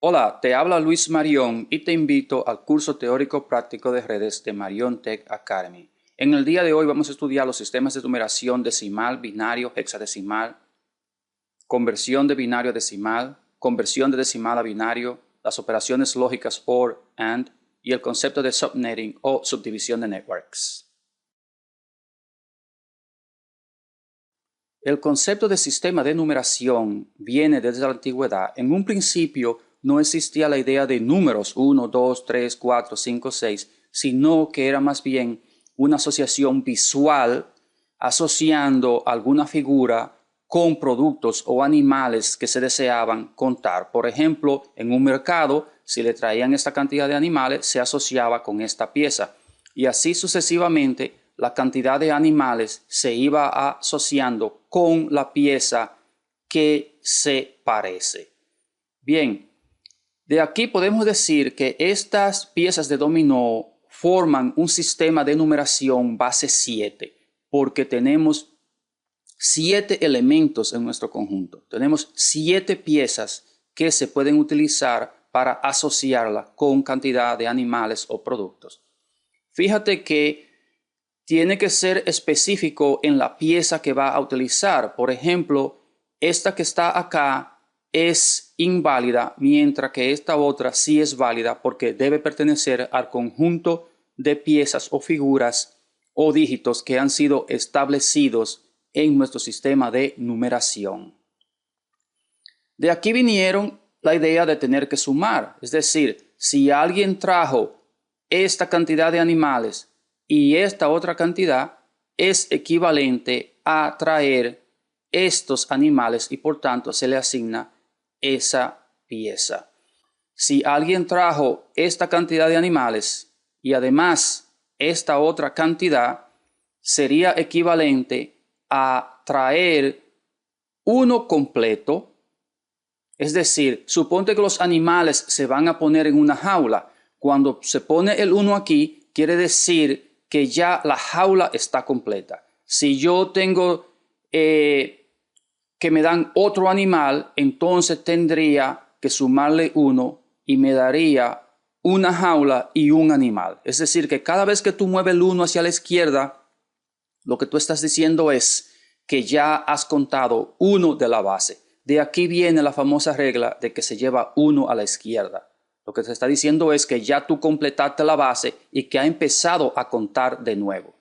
Hola, te habla Luis Marión y te invito al curso teórico práctico de redes de Marión Tech Academy. En el día de hoy vamos a estudiar los sistemas de numeración decimal, binario, hexadecimal, conversión de binario a decimal, conversión de decimal a binario, las operaciones lógicas OR, AND y el concepto de subnetting o subdivisión de networks. El concepto de sistema de numeración viene desde la antigüedad. En un principio no existía la idea de números 1, 2, 3, 4, 5, 6, sino que era más bien una asociación visual asociando alguna figura con productos o animales que se deseaban contar. Por ejemplo, en un mercado, si le traían esta cantidad de animales, se asociaba con esta pieza. Y así sucesivamente, la cantidad de animales se iba asociando con la pieza que se parece. Bien, de aquí podemos decir que estas piezas de dominó forman un sistema de numeración base 7, porque tenemos 7 elementos en nuestro conjunto. Tenemos 7 piezas que se pueden utilizar para asociarla con cantidad de animales o productos. Fíjate que tiene que ser específico en la pieza que va a utilizar. Por ejemplo, esta que está acá es inválida, mientras que esta otra sí es válida porque debe pertenecer al conjunto de piezas o figuras o dígitos que han sido establecidos en nuestro sistema de numeración. De aquí vinieron la idea de tener que sumar, es decir, si alguien trajo esta cantidad de animales y esta otra cantidad, es equivalente a traer estos animales y por tanto se le asigna esa pieza. Si alguien trajo esta cantidad de animales y además esta otra cantidad, sería equivalente a traer uno completo. Es decir, suponte que los animales se van a poner en una jaula. Cuando se pone el 1 aquí, quiere decir que ya la jaula está completa. Si yo tengo que me dan otro animal, entonces tendría que sumarle 1 y me daría una jaula y un animal. Es decir, que cada vez que tú mueves el 1 hacia la izquierda, lo que tú estás diciendo es que ya has contado 1 de la base. De aquí viene la famosa regla de que se lleva 1 a la izquierda. Lo que se está diciendo es que ya tú completaste la base y que ha empezado a contar de nuevo.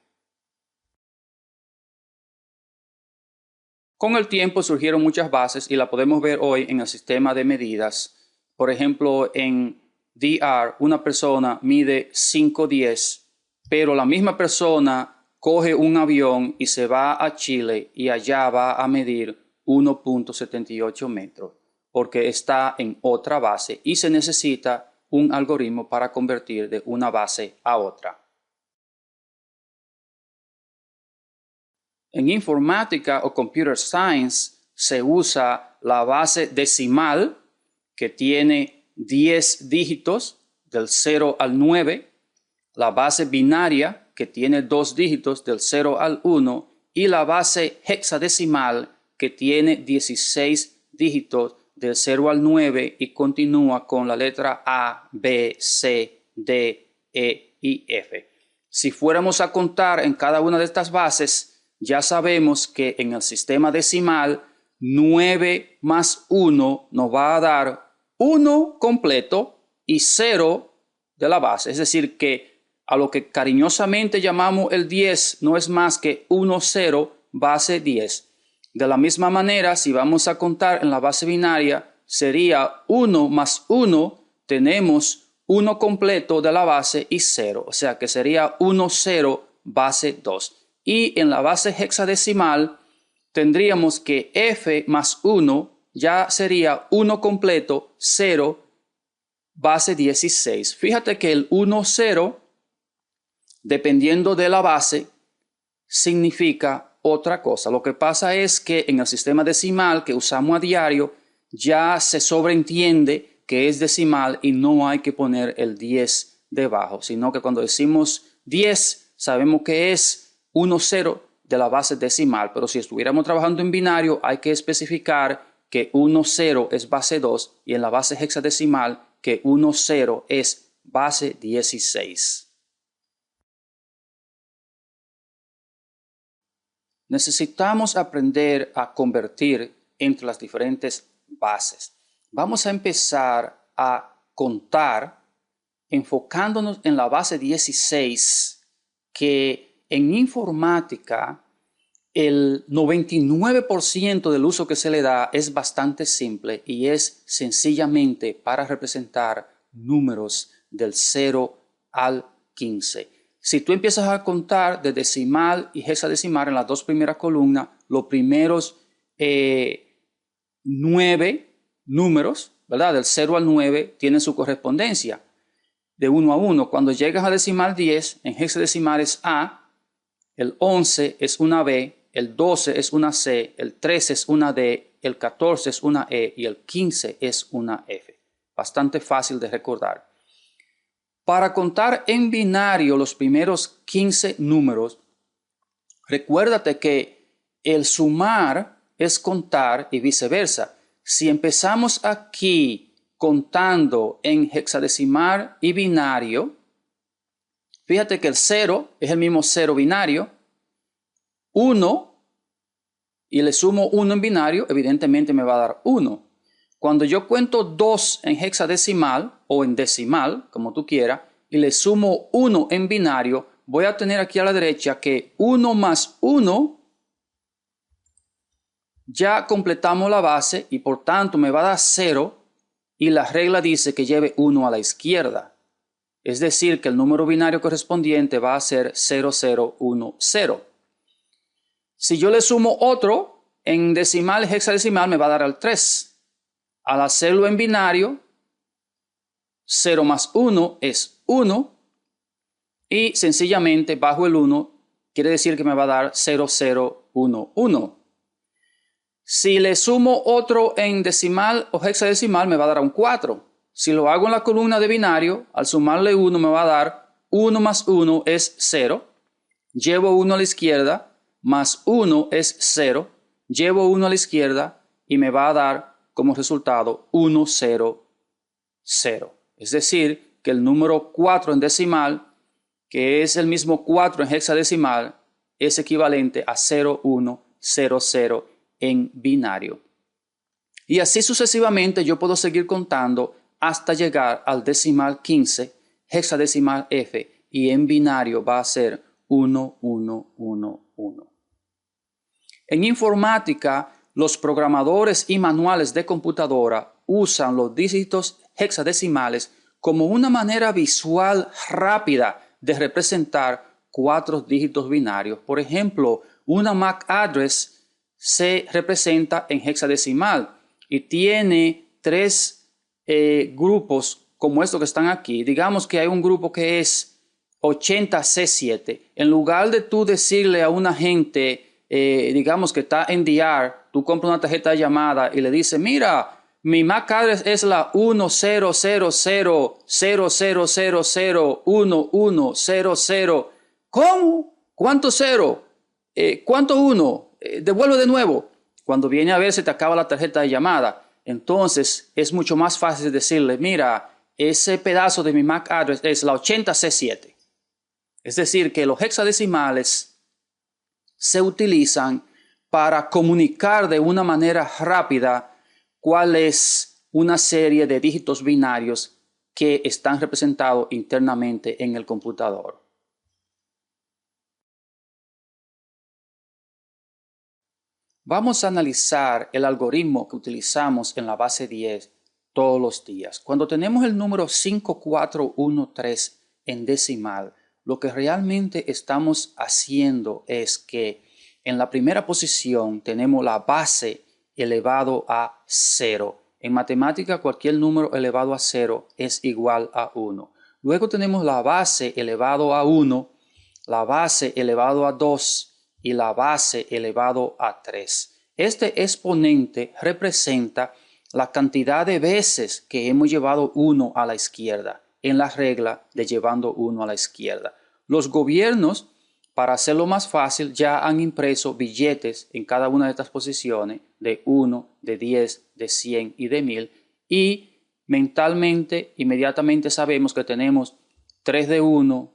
Con el tiempo surgieron muchas bases y la podemos ver hoy en el sistema de medidas. Por ejemplo, en DR una persona mide 5'10", pero la misma persona coge un avión y se va a Chile y allá va a medir 1.78 metros porque está en otra base y se necesita un algoritmo para convertir de una base a otra. En informática o computer science se usa la base decimal que tiene 10 dígitos del 0 al 9, la base binaria que tiene 2 dígitos del 0 al 1 y la base hexadecimal que tiene 16 dígitos del 0 al 9 y continúa con la letra A, B, C, D, E y F. Si fuéramos a contar en cada una de estas bases, ya sabemos que en el sistema decimal 9 más 1 nos va a dar 1 completo y 0 de la base. Es decir, que a lo que cariñosamente llamamos el 10 no es más que 1, 0, base 10. De la misma manera, si vamos a contar en la base binaria, sería 1 más 1, tenemos 1 completo de la base y 0. O sea que sería 1, 0, base 2. Y en la base hexadecimal tendríamos que f más 1 ya sería 1 completo, 0, base 16. Fíjate que el 1, 0, dependiendo de la base, significa otra cosa. Lo que pasa es que en el sistema decimal que usamos a diario ya se sobreentiende que es decimal y no hay que poner el 10 debajo, sino que cuando decimos 10 sabemos que es 1, 0 de la base decimal, pero si estuviéramos trabajando en binario hay que especificar que 10 es base 2 y en la base hexadecimal que 10 es base 16. Necesitamos aprender a convertir entre las diferentes bases. Vamos a empezar a contar enfocándonos en la base 16, que en informática el 99% del uso que se le da es bastante simple y es sencillamente para representar números del 0 al 15. Si tú empiezas a contar de decimal y hexadecimal en las dos primeras columnas, los primeros 9 números, ¿verdad? Del 0 al 9 tienen su correspondencia de 1 a 1. Cuando llegas a decimal 10, en hexadecimal es A, el 11 es una B, el 12 es una C, el 13 es una D, el 14 es una E y el 15 es una F. Bastante fácil de recordar. Para contar en binario los primeros 15 números, recuérdate que el sumar es contar y viceversa. Si empezamos aquí contando en hexadecimal y binario, fíjate que el 0 es el mismo 0 binario, 1 y le sumo 1 en binario, evidentemente me va a dar 1. Cuando yo cuento 2 en hexadecimal o en decimal, como tú quieras, y le sumo 1 en binario, voy a tener aquí a la derecha que 1 más 1, ya completamos la base y por tanto me va a dar 0 y la regla dice que lleve 1 a la izquierda. Es decir, que el número binario correspondiente va a ser 0010. Si yo le sumo otro en decimal y hexadecimal me va a dar al 3. Al hacerlo en binario, 0 más 1 es 1 y sencillamente bajo el 1 quiere decir que me va a dar 0011. Si le sumo otro en decimal o hexadecimal me va a dar un 4. Si lo hago en la columna de binario, al sumarle 1 me va a dar 1 más 1 es 0. Llevo 1 a la izquierda, más 1 es 0. Llevo 1 a la izquierda y me va a dar como resultado 1, 0, 0. Es decir, que el número 4 en decimal, que es el mismo 4 en hexadecimal, es equivalente a 0, 1, 0, 0 en binario. Y así sucesivamente yo puedo seguir contando hasta llegar al decimal 15, hexadecimal F, y en binario va a ser 1, 1, 1, 1. En informática, los programadores y manuales de computadora usan los dígitos hexadecimales como una manera visual rápida de representar 4 dígitos binarios. Por ejemplo, una MAC address se representa en hexadecimal y tiene 3 grupos como estos que están aquí. Digamos que hay un grupo que es 80C7. En lugar de tú decirle a una gente, digamos que está en DR, tú compras una tarjeta de llamada y le dices, mira, mi MAC address es la 1000001100. ¿Cómo? ¿Cuánto 0? ¿Cuánto 1? Devuelve de nuevo. Cuando viene a ver se te acaba la tarjeta de llamada. Entonces es mucho más fácil decirle, mira, ese pedazo de mi MAC address es la 80C7. Es decir, que los hexadecimales se utilizan para comunicar de una manera rápida cuál es una serie de dígitos binarios que están representados internamente en el computador. Vamos a analizar el algoritmo que utilizamos en la base 10 todos los días. Cuando tenemos el número 5413 en decimal, lo que realmente estamos haciendo es que en la primera posición tenemos la base elevado a 0. En matemática, cualquier número elevado a 0 es igual a 1. Luego tenemos la base elevado a 1, la base elevado a 2 y la base elevado a 3. Este exponente representa la cantidad de veces que hemos llevado 1 a la izquierda en la regla de llevando 1 a la izquierda. Los gobiernos, para hacerlo más fácil, ya han impreso billetes en cada una de estas posiciones de 1, de 10, de 100 y de 1000. Y mentalmente, inmediatamente sabemos que tenemos 3 de 1,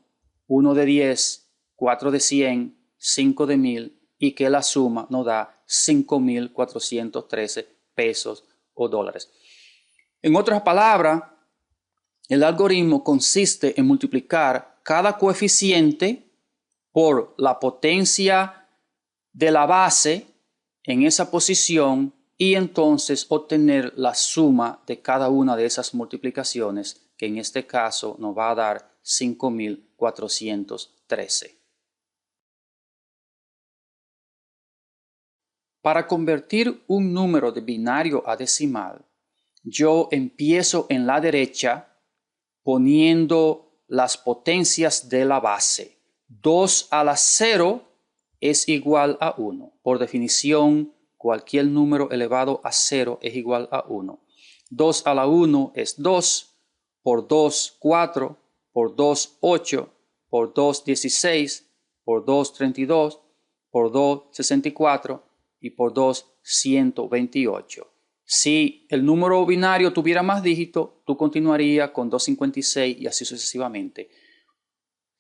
1 de 10, 4 de 100, 5 de 1000 y que la suma nos da 5.413 pesos o dólares. En otras palabras, el algoritmo consiste en multiplicar cada coeficiente por la potencia de la base en esa posición y entonces obtener la suma de cada una de esas multiplicaciones, que en este caso nos va a dar 5.413. Para convertir un número de binario a decimal, yo empiezo en la derecha poniendo las potencias de la base. 2 a la 0 es igual a 1. Por definición, cualquier número elevado a 0 es igual a 1. 2 a la 1 es 2, por 2, 4, por 2, 8, por 2, 16, por 2, 32, por 2, 64 y por 2, 128. Si el número binario tuviera más dígitos, tú continuarías con 256 y así sucesivamente.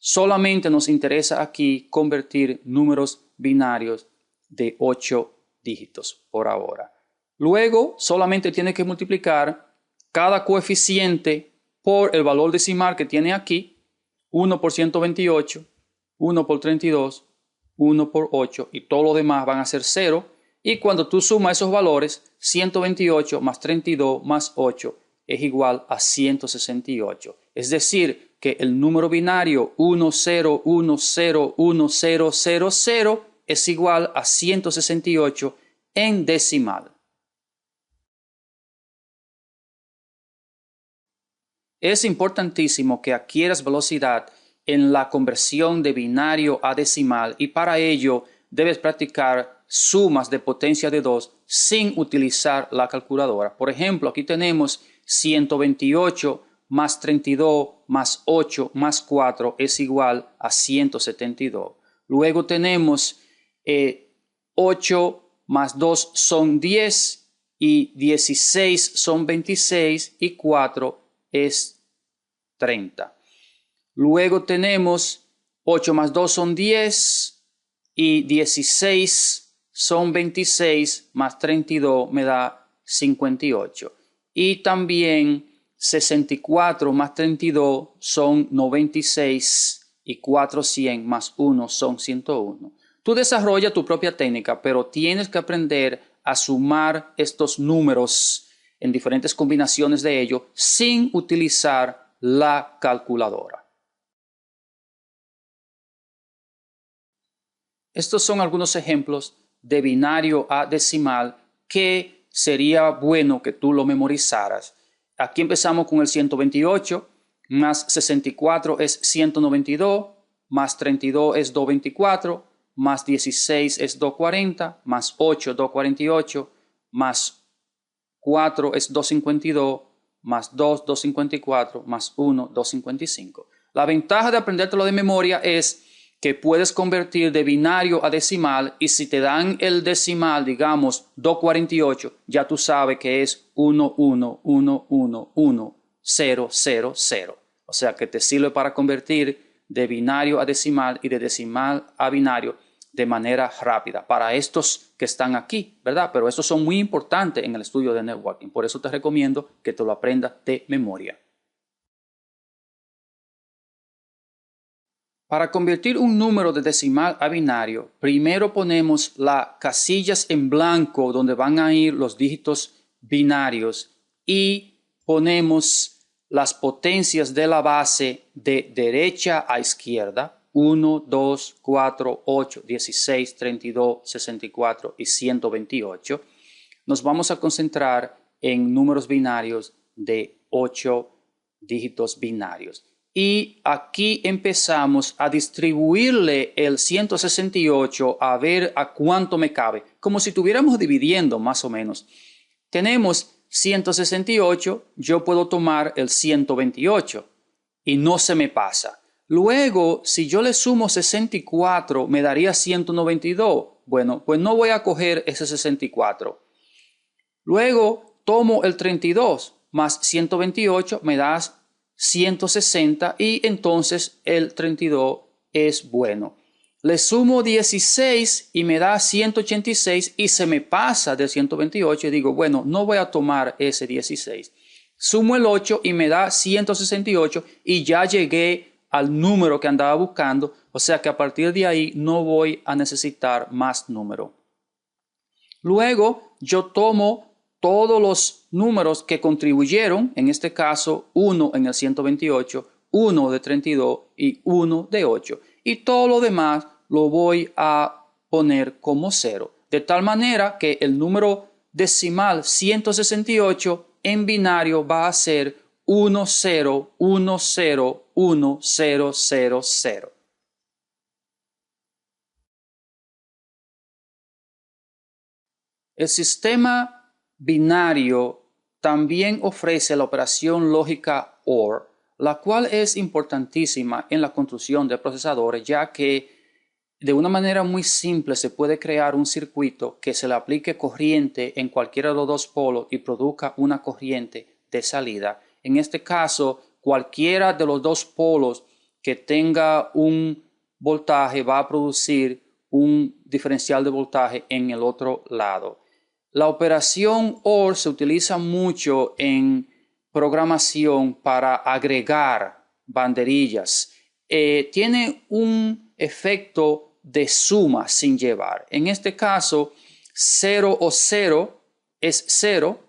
Solamente nos interesa aquí convertir números binarios de 8 dígitos por ahora. Luego, solamente tiene que multiplicar cada coeficiente por el valor decimal que tiene aquí. 1 por 128, 1 por 32, 1 por 8 y todo lo demás van a ser 0. Y cuando tú sumas esos valores, 128 más 32 más 8 es igual a 168. Es decir, que el número binario 10101000 es igual a 168 en decimal. Es importantísimo que adquieras velocidad en la conversión de binario a decimal y para ello debes practicar sumas de potencia de 2 sin utilizar la calculadora. Por ejemplo, aquí tenemos 128 más 32 más 8 más 4 es igual a 172. Luego tenemos 8 más 2 son 10 y 16 son 26 y 4 es 30. Luego tenemos 8 más 2 son 10 y 16 son 26 más 32 me da 58. Y también 64 más 32 son 96 y 400 más 1 son 101. Tú desarrollas tu propia técnica, pero tienes que aprender a sumar estos números en diferentes combinaciones de ellos sin utilizar la calculadora. Estos son algunos ejemplos de binario a decimal que sería bueno que tú lo memorizaras. Aquí empezamos con el 128, más 64 es 192, más 32 es 224, más 16 es 240, más 8 248, más 4 es 252, más 2 254, más 1 255. La ventaja de aprendértelo de memoria es que puedes convertir de binario a decimal y si te dan el decimal, digamos 248, ya tú sabes que es 1, 1, 1, 1, 1, 0, 0, 0. O sea que te sirve para convertir de binario a decimal y de decimal a binario de manera rápida. Para estos que están aquí, ¿verdad? Pero estos son muy importantes en el estudio de networking. Por eso te recomiendo que te lo aprendas de memoria. Para convertir un número de decimal a binario, primero ponemos las casillas en blanco donde van a ir los dígitos binarios y ponemos las potencias de la base de derecha a izquierda, 1, 2, 4, 8, 16, 32, 64 y 128. Nos vamos a concentrar en números binarios de 8 dígitos binarios. Y aquí empezamos a distribuirle el 168 a ver a cuánto me cabe, como si estuviéramos dividiendo más o menos. Tenemos 168, yo puedo tomar el 128 y no se me pasa. Luego, si yo le sumo 64, me daría 192. Bueno, pues no voy a coger ese 64. Luego, tomo el 32 más 128, me da 160 y entonces el 32 es bueno. Le sumo 16 y me da 186 y se me pasa de 128 y digo, bueno, no voy a tomar ese 16. Sumo el 8 y me da 168 y ya llegué al número que andaba buscando, o sea que a partir de ahí no voy a necesitar más número. Luego yo tomo todos los números que contribuyeron, en este caso 1 en el 128, 1 de 32 y 1 de 8. Y todo lo demás lo voy a poner como 0. De tal manera que el número decimal 168 en binario va a ser 10101000. El sistema binario también ofrece la operación lógica OR, la cual es importantísima en la construcción de procesadores, ya que de una manera muy simple se puede crear un circuito que se le aplique corriente en cualquiera de los dos polos y produzca una corriente de salida. En este caso, cualquiera de los dos polos que tenga un voltaje va a producir un diferencial de voltaje en el otro lado. La operación OR se utiliza mucho en programación para agregar banderillas. Tiene un efecto de suma sin llevar. En este caso, 0 o 0 es 0,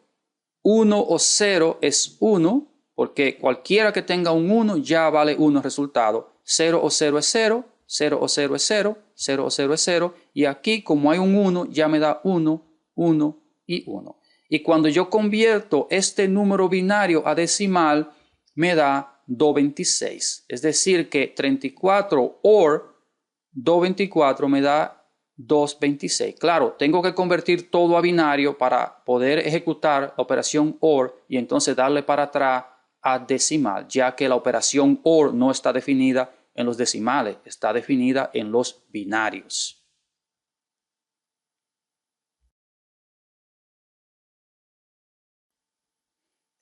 1 o 0 es 1, porque cualquiera que tenga un 1 ya vale 1 resultado. 0 o 0 es 0, 0 o 0 es 0, 0 o 0 es 0, y aquí como hay un 1 ya me da 1, 1 y 1. Y cuando yo convierto este número binario a decimal, me da 226. Es decir que 34 OR 224 me da 226. Claro, tengo que convertir todo a binario para poder ejecutar la operación OR y entonces darle para atrás a decimal, ya que la operación OR no está definida en los decimales, está definida en los binarios.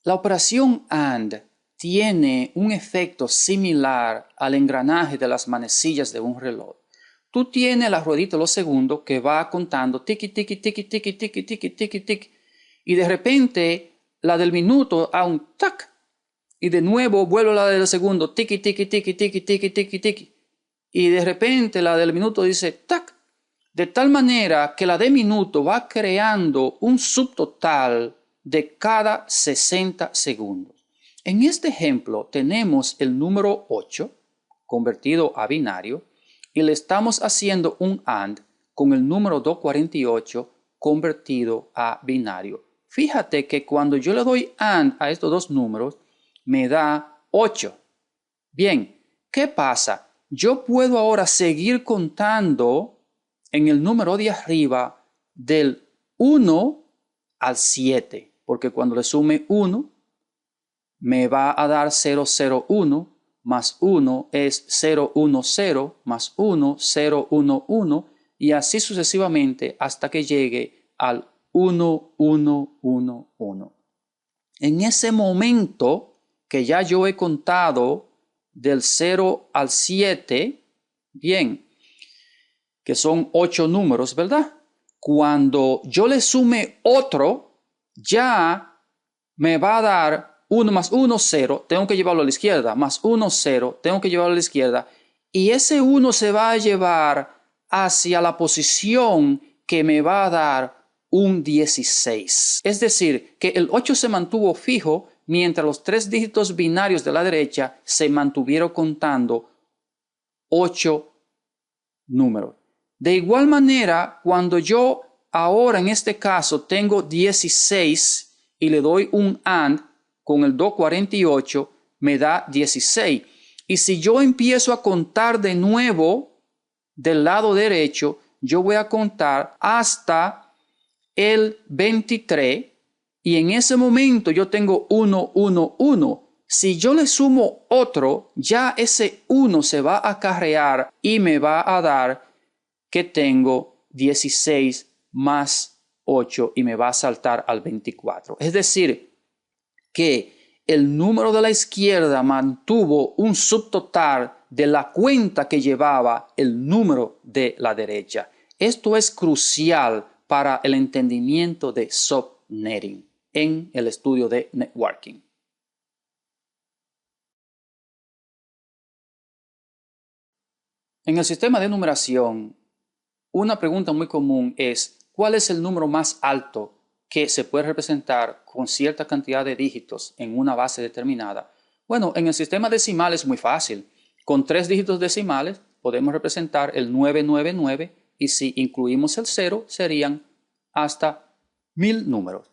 La operación AND tiene un efecto similar al engranaje de las manecillas de un reloj. Tú tienes la ruedita de los segundos que va contando tiki, tiki, tiki, tiki, tiki, tiki, tiki, tiki, y de repente la del minuto a un tac, y de nuevo vuelve la del segundo, tiki, tiki, tiki, tiki, tiki, tiki, tiki, y de repente la del minuto dice tac, de tal manera que la de minuto va creando un subtotal de cada 60 segundos. En este ejemplo tenemos el número 8 convertido a binario y le estamos haciendo un AND con el número 248 convertido a binario. Fíjate que cuando yo le doy AND a estos dos números me da 8. Bien, ¿qué pasa? Yo puedo ahora seguir contando en el número de arriba del 1 al 7, porque cuando le sume 1 me va a dar 001 más 1 es 010 más 1, 011 y así sucesivamente hasta que llegue al 1111. En ese momento que ya yo he contado del 0 al 7, bien, que son 8 números, ¿verdad? Cuando yo le sume otro, ya me va a dar 1 más 1, 0, tengo que llevarlo a la izquierda, más 1, 0, tengo que llevarlo a la izquierda, y ese 1 se va a llevar hacia la posición que me va a dar un 16. Es decir, que el 8 se mantuvo fijo mientras los 3 dígitos binarios de la derecha se mantuvieron contando 8 números. De igual manera, cuando yo ahora en este caso tengo 16 y le doy un AND con el 248, me da 16. Y si yo empiezo a contar de nuevo del lado derecho, yo voy a contar hasta el 23 y en ese momento yo tengo 1, 1, 1. Si yo le sumo otro, ya ese 1 se va a acarrear y me va a dar que tengo 16 más 8 y me va a saltar al 24. Es decir, que el número de la izquierda mantuvo un subtotal de la cuenta que llevaba el número de la derecha. Esto es crucial para el entendimiento de subnetting en el estudio de networking. En el sistema de numeración, una pregunta muy común es ¿cuál es el número más alto que se puede representar con cierta cantidad de dígitos en una base determinada? Bueno, en el sistema decimal es muy fácil. Con 3 dígitos decimales podemos representar el 999 y si incluimos el 0 serían hasta 1000 números.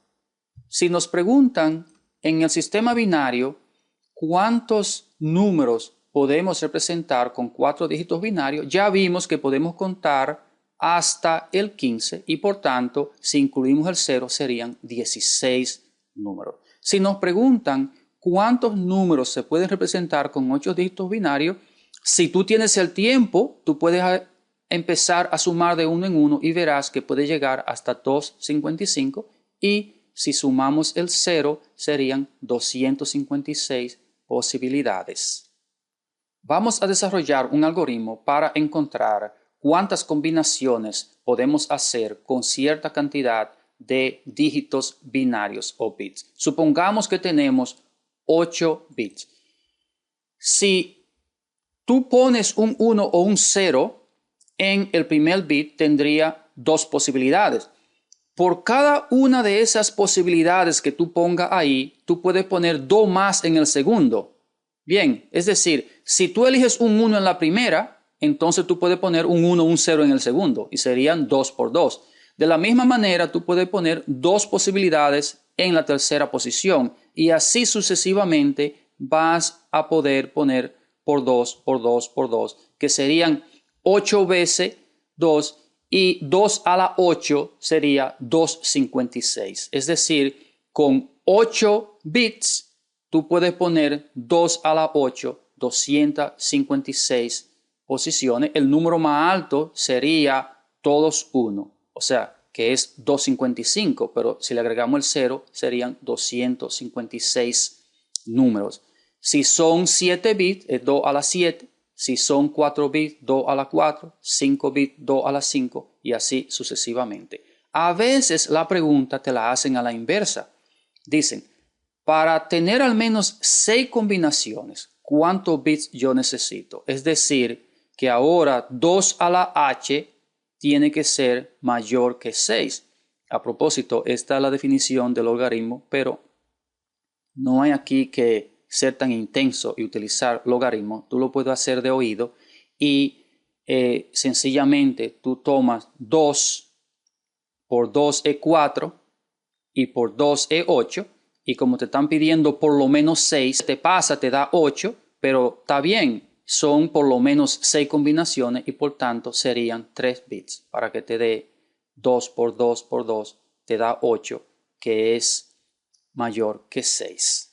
Si nos preguntan en el sistema binario cuántos números podemos representar con 4 dígitos binarios, ya vimos que podemos contar hasta el 15 y por tanto, si incluimos el 0, serían 16 números. Si nos preguntan cuántos números se pueden representar con 8 dígitos binarios, si tú tienes el tiempo, tú puedes empezar a sumar de uno en uno y verás que puede llegar hasta 255 y si sumamos el 0 serían 256 posibilidades. Vamos a desarrollar un algoritmo para encontrar cuántas combinaciones podemos hacer con cierta cantidad de dígitos binarios o bits. Supongamos que tenemos 8 bits. Si tú pones un 1 o un 0 en el primer bit, tendría 2 posibilidades. Por cada una de esas posibilidades que tú pongas ahí, tú puedes poner 2 más en el segundo. Bien, es decir, si tú eliges un 1 en la primera, entonces tú puedes poner un 1 o un 0 en el segundo y serían 2 por 2. De la misma manera, tú puedes poner 2 posibilidades en la tercera posición y así sucesivamente vas a poder poner por 2, por 2, por 2, que serían 8 veces 2 y 2 a la 8 sería 256. Es decir, con 8 bits tú puedes poner 2 a la 8, 256 posiciones. El número más alto sería todos 1, o sea, que es 255, pero si le agregamos el 0 serían 256 números. Si son 7 bits, es 2 a la 7. Si son 4 bits, 2 a la 4, 5 bits, 2 a la 5 y así sucesivamente. A veces la pregunta te la hacen a la inversa. Dicen, para tener al menos 6 combinaciones, ¿cuántos bits yo necesito? Es decir, que ahora 2 a la h tiene que ser mayor que 6. A propósito, esta es la definición del logaritmo, pero no hay aquí que ser tan intenso y utilizar logaritmo. Tú lo puedes hacer de oído y sencillamente tú tomas 2 por 2 es 4 y por 2 es 8 y como te están pidiendo por lo menos 6, te pasa, te da 8, pero está bien, son por lo menos 6 combinaciones y por tanto serían 3 bits para que te dé 2 por 2 por 2, te da 8, que es mayor que 6.